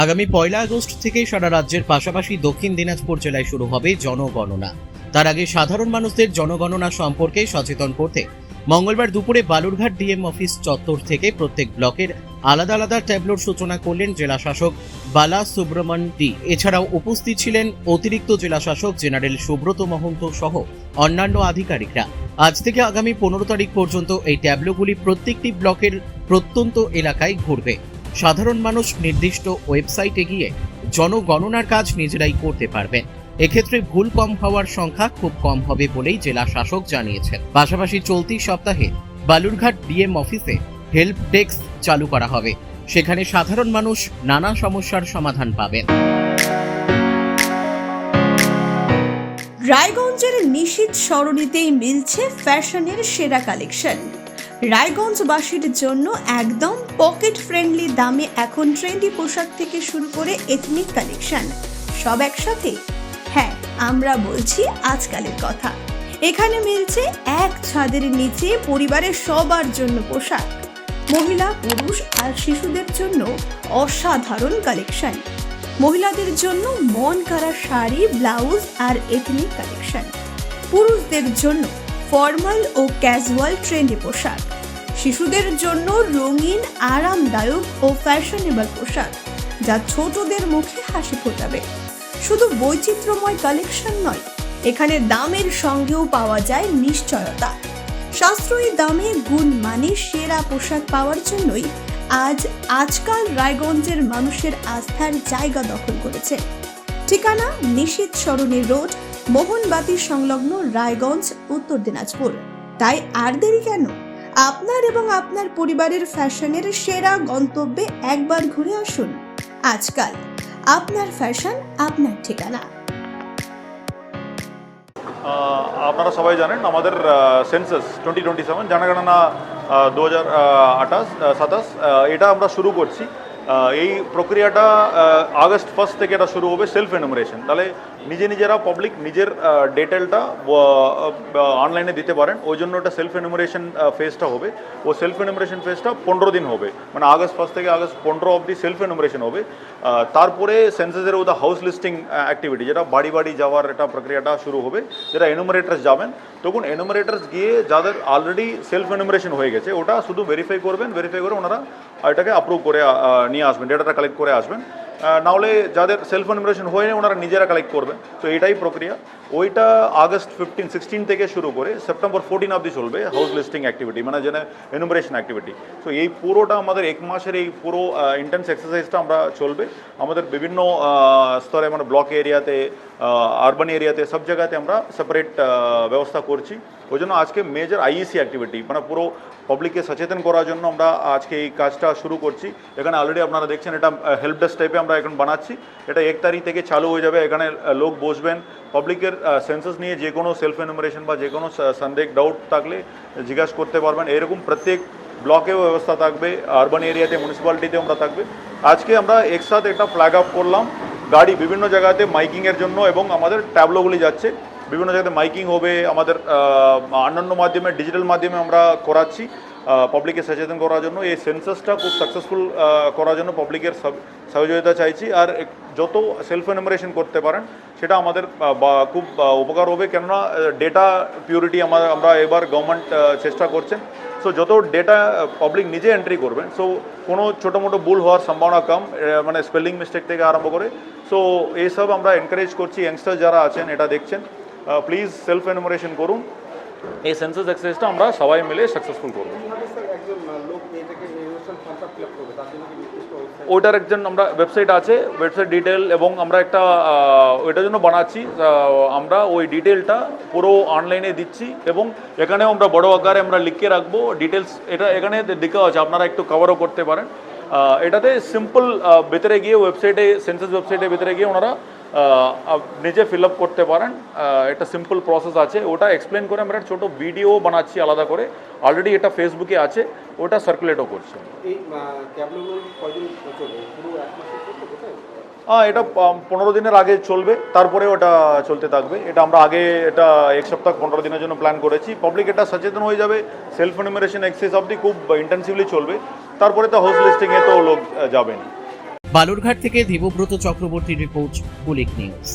আগামী 1 আগস্ট থেকে সারা রাজ্যের পাশাপাশি দক্ষিণ দিনাজপুর জেলায় শুরু হবে জনগণনা। তার আগে সাধারণ মানুষদের জনগণনা সম্পর্কে সচেতন করতে মঙ্গলবার দুপুরে বালুরঘাট ডিএম অফিস চত্বর থেকে প্রত্যেক ব্লকের আলাদা আলাদা ট্যাবলোর সূচনা করলেন জেলা শাসক বালা সুব্রমণ ডি। এছাড়াও উপস্থিত ছিলেন অতিরিক্ত জেলা শাসক জেনারেল সুব্রত মহন্ত সহ অন্যান্য আধিকারিকরা। আজ থেকে আগামী 15 তারিখ পর্যন্ত এই ট্যাবলোগুলি প্রত্যেকটি ব্লকের প্রত্যন্ত এলাকায় ঘুরবে। সাধারণ মানুষ নির্দিষ্ট ওয়েবসাইটে গিয়ে জনগণনার কাজ নিজেরাই করতে পারবেন। এক্ষেত্রে ভুল কম হওয়ার সংখ্যা খুব কম হবে বলেই জেলা শাসক জানিয়েছেন। পাশাপাশি চলতি সপ্তাহে বালুরঘাট ডিএম অফিসে হেল্প ডেস্ক চালু করা হবে। সেখানে সাধারণ মানুষ নানা সমস্যার সমাধান পাবেন। রায়গঞ্জের নিশীথ সরণিতেই মিলছে ফ্যাশনের সেরা কালেকশন। রায়গঞ্জবাসীর জন্য একদম পকেট ফ্রেন্ডলি দামে এখন ট্রেন্ডি পোশাক থেকে শুরু করে এথনিক কালেকশন সব একসাথে। হ্যাঁ, আমরা বলছি আজকালের কথা। এখানে মিলছে এক ছাদের নিচে পরিবারের সবার জন্য পোশাক, মহিলা, পুরুষ আর শিশুদের জন্য অসাধারণ কালেকশন। মহিলাদের জন্য মন কাড়া শাড়ি, ব্লাউজ আর এথনিক কালেকশন। পুরুষদের জন্য ফর্মাল ও ক্যাজুয়াল ট্রেন্ডি পোশাক। শিশুদের জন্য রঙিন, আরামদায়ক ও ফ্যাশনেবল পোশাক যা ছোটদের মুখে হাসি ফোটাবে। শুধু বৈচিত্র্যময় কালেকশন নয়, এখানে দামের সঙ্গেও পাওয়া যায় নিশ্চয়তা। সাশ্রয়ী দামে গুণমানে সেরা পোশাক পাওয়ার জন্যই আজকাল রায়গঞ্জের মানুষের আস্থার জায়গা দখল করেছে। ঠিকানা নিশীথ সরণি রোড, মোহনবাতি সংলগ্ন, রায়গঞ্জ, উত্তর দিনাজপুর। তাই আর দেরি কেন? আপনার এবং আপনার পরিবারের ফ্যাশনের সেরা গন্তব্যে একবার ঘুরে আসুন। আজকাল আপনার ফ্যাশন, আপনার ঠিকানা। আপনারা সবাই জানেন আমাদের সেন্সাস 2027 জনগণনা 2027 এটা আমরা শুরু করছি। এই প্রক্রিয়াটা আগস্ট 1 থেকে এটা শুরু হবে, সেলফ এনুমারেশন। তাহলে নিজেরা পাবলিক নিজের ডিটেলটা অনলাইনে দিতে পারেন। ওই জন্য এটা সেলফ এনুমারেশন ফেজটা হবে। ও সেলফ এনুমারেশন ফেজটা 15 দিন হবে, মানে আগস্ট 1 থেকে আগস্ট 15 অবধি সেলফ এনুমারেশন হবে। তারপরে সেন্সাসের ওটা হাউস লিস্টিং অ্যাক্টিভিটি, যেটা বাড়ি বাড়ি যাওয়ার এটা প্রক্রিয়াটা শুরু হবে। যেটা এনুমারেটার্স যাবেন, তখন এনুমারেটার্স গিয়ে যাদের অলরেডি সেলফ এনুমারেশন হয়ে গেছে ওটা শুধু ভেরিফাই করে ওনারা এটাকে অ্যাপ্রুভ করে নিয়ে আসবেন, ডেটাটা কালেক্ট করে আসবেন। নাহলে যাদের সেলফ এনুমারেশন হয়ে ওনারা নিজেরা কালেক্ট করবেন। তো এটাই প্রক্রিয়া। ওইটা আগস্ট 15-16 থেকে শুরু করে সেপ্টেম্বর 14 অবধি চলবে হাউস লিস্টিং অ্যাক্টিভিটি, মানে যেন এনুমারেশন অ্যাক্টিভিটি। তো এই পুরোটা আমাদের 1 মাসের এই পুরো ইন্টেন্স এক্সারসাইজটা আমরা চলবে আমাদের বিভিন্ন স্তরে, মানে ব্লক এরিয়াতে, আরবান এরিয়াতে, সব জায়গাতে আমরা সেপারেট ব্যবস্থা করছি। ওই জন্য আজকে মেজর আইইসি অ্যাক্টিভিটি, মানে পুরো পাবলিককে সচেতন করার জন্য আমরা আজকে এই কাজটা শুরু করছি। এখানে অলরেডি আপনারা দেখছেন এটা হেল্প ডেস্ক টাইপে আমরা এখন বানাচ্ছি। এটা 1 তারিখ থেকে চালু হয়ে যাবে। এখানে লোক বসবেন, পাবলিকের সেন্সাস নিয়ে যে কোনো সেলফ এনুমারেশন বা যে কোনো সন্দেহ ডাউট থাকলে জিজ্ঞাসা করতে পারবেন। এরকম প্রত্যেক ব্লকেও ব্যবস্থা থাকবে, আরবান এরিয়াতে, মিউনিসিপ্যালিটিতেও আমরা থাকবে। আজকে আমরা একসাথে একটা ফ্ল্যাগ আপ করলাম। গাড়ি বিভিন্ন জায়গাতে মাইকিংয়ের জন্য, এবং আমাদের ট্যাবলোগুলি যাচ্ছে বিভিন্ন জায়গাতে মাইকিং হবে। আমাদের অন্যান্য মাধ্যমে, ডিজিটাল মাধ্যমে আমরা করাচ্ছি পাবলিককে সচেতন করার জন্য। এই সেন্সাসটা খুব সাকসেসফুল করার জন্য পাবলিকের সহযোগিতা চাইছি। আর যত সেলফ এনুমারেশন করতে পারেন সেটা আমাদের খুব উপকার হবে, কেননা ডেটা পিউরিটি আমরা এবার গভর্নমেন্ট চেষ্টা করছেন। সো যত ডেটা পাবলিক নিজে এন্ট্রি করবেন, সো কোনো ছোটো মোটো ভুল হওয়ার সম্ভাবনা কম, মানে স্পেলিং মিস্টেক থেকে আরম্ভ করে। সো এইসব আমরা এনকারেজ করছি। ইয়াংস্টার যারা আছেন এটা দেখছেন, প্লিজ সেলফ এনুমারেশন করুন। এই সেন্সাস এক্সারসাইজটা আমরা সবাই মিলে সাকসেসফুল করব। ওইটার একজন আমরা ওয়েবসাইট আছে, ওয়েবসাইট ডিটেল, এবং আমরা একটা ওইটার জন্য বানাচ্ছি। আমরা ওই ডিটেলটা পুরো অনলাইনে দিচ্ছি, এবং এখানেও আমরা বড় আকারে আমরা লিখে রাখবো ডিটেলস। এটা এখানে দেখা আছে, আপনারা একটু কভারও করতে পারেন। এটাতে সিম্পল ভিতরে গিয়ে ওয়েবসাইটে, সেন্সাস ওয়েবসাইটের ভিতরে গিয়ে ওনারা নিজে ফিল আপ করতে পারেন। একটা সিম্পল প্রসেস আছে, ওটা এক্সপ্লেন করে আমরা একটা ছোটো ভিডিও বানাচ্ছি আলাদা করে। অলরেডি এটা ফেসবুকে আছে, ওটা সার্কুলেটও করছে। এটা 15 দিনের আগে চলবে, তারপরে ওটা চলতে থাকবে। এটা আমরা আগে এটা 1 সপ্তাহ 15 দিনের জন্য প্ল্যান করেছি। পাবলিক এটা সচেতন হয়ে যাবে। সেলফ এনুমারেশন এক্সারসাইজ অবধি খুব ইন্টেন্সিভলি চলবে, তারপরে তো হাউস লিস্টিংয়ে তো লোক যাবেন। বালুরঘাট থেকে দেবব্রত চক্রবর্তীর রিপোর্ট কুলিক নিউজ।